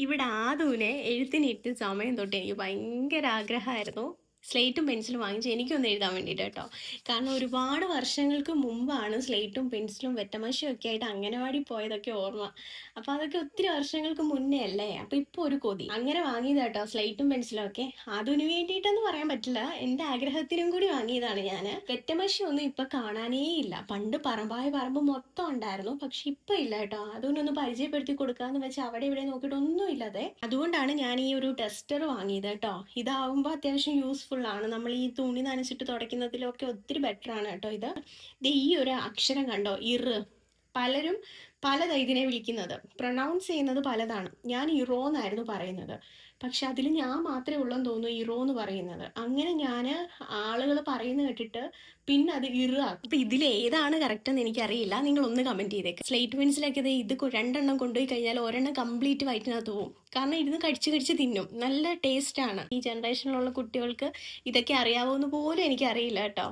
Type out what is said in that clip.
ഇവിടെ ആദൂനെ എഴുത്തിനിരുത്തി സമയം തൊട്ട് എനിക്ക് ഭയങ്കര ആഗ്രഹമായിരുന്നു സ്ലേറ്റും പെൻസിലും വാങ്ങിച്ച് എനിക്കൊന്ന് എഴുതാൻ വേണ്ടിയിട്ട് കേട്ടോ. കാരണം ഒരുപാട് വർഷങ്ങൾക്ക് മുമ്പാണ് സ്ലേറ്റും പെൻസിലും വെട്ടമശിയും ഒക്കെ ആയിട്ട് അംഗനവാടി പോയതൊക്കെ ഓർമ്മ. അപ്പോൾ അതൊക്കെ ഒത്തിരി വർഷങ്ങൾക്ക് മുന്നേ അല്ലേ. അപ്പോൾ ഇപ്പോൾ ഒരു കൊതി അങ്ങനെ വാങ്ങിയത് കേട്ടോ സ്ലേറ്റും പെൻസിലും ഒക്കെ. അതിനു വേണ്ടിയിട്ടെന്ന് പറയാൻ പറ്റില്ല, എൻ്റെ ആഗ്രഹത്തിനും കൂടി വാങ്ങിയതാണ് ഞാൻ. വെറ്റമശി ഒന്നും ഇപ്പം കാണാനേ ഇല്ല. പണ്ട് പറമ്പായ പറമ്പ് മൊത്തം ഉണ്ടായിരുന്നു, പക്ഷെ ഇപ്പം ഇല്ല കേട്ടോ. അതിനൊന്ന് പരിചയപ്പെടുത്തി കൊടുക്കാന്ന് വെച്ചാൽ അവിടെ ഇവിടെ നോക്കിയിട്ട് ഒന്നും ഇല്ലാതെ. അതുകൊണ്ടാണ് ഞാൻ ഈ ഒരു ടെസ്റ്റർ വാങ്ങിയത് കേട്ടോ. ഇതാവുമ്പോൾ അത്യാവശ്യം യൂസ്ഫുൾ ആണ്. നമ്മൾ ഈ തുണി നനച്ചിട്ട് തുടയ്ക്കുന്നതിലൊക്കെ ഒത്തിരി ബെറ്റർ ആണ് കേട്ടോ ഇത്. ഈ ഒരു അക്ഷരം കണ്ടോ, ഇറ്. പലരും പലതാ ഇതിനെ വിളിക്കുന്നത്, പ്രൊനൗൺസ് ചെയ്യുന്നത് പലതാണ്. ഞാൻ ഇറോ എന്നായിരുന്നു പറയുന്നത്, പക്ഷെ അതിൽ ഞാൻ മാത്രമേ ഉള്ളെന്ന് തോന്നുന്നു ഇറോ എന്ന് പറയുന്നത്. അങ്ങനെ ഞാൻ ആളുകൾ പറയുന്നത് കേട്ടിട്ട് പിന്നെ അത് ഇറ. അപ്പൊ ഇതിൽ ഏതാണ് കറക്റ്റ് എന്ന് എനിക്കറിയില്ല, നിങ്ങൾ ഒന്ന് കമന്റ് ചെയ്തേക്ക്. സ്ലേറ്റ് പെൻസിലൊക്കെ ഇത് രണ്ടെണ്ണം കൊണ്ടുപോയി കഴിഞ്ഞാൽ ഒരെണ്ണം കംപ്ലീറ്റ് വയറ്റിനകത്ത് പോകും. കാരണം ഇരുന്ന് കടിച്ച് കടിച്ച് തിന്നും. നല്ല ടേസ്റ്റ് ആണ്. ഈ ജനറേഷനിലുള്ള കുട്ടികൾക്ക് ഇതൊക്കെ അറിയാവോ എന്ന് പോലും എനിക്കറിയില്ല കേട്ടോ.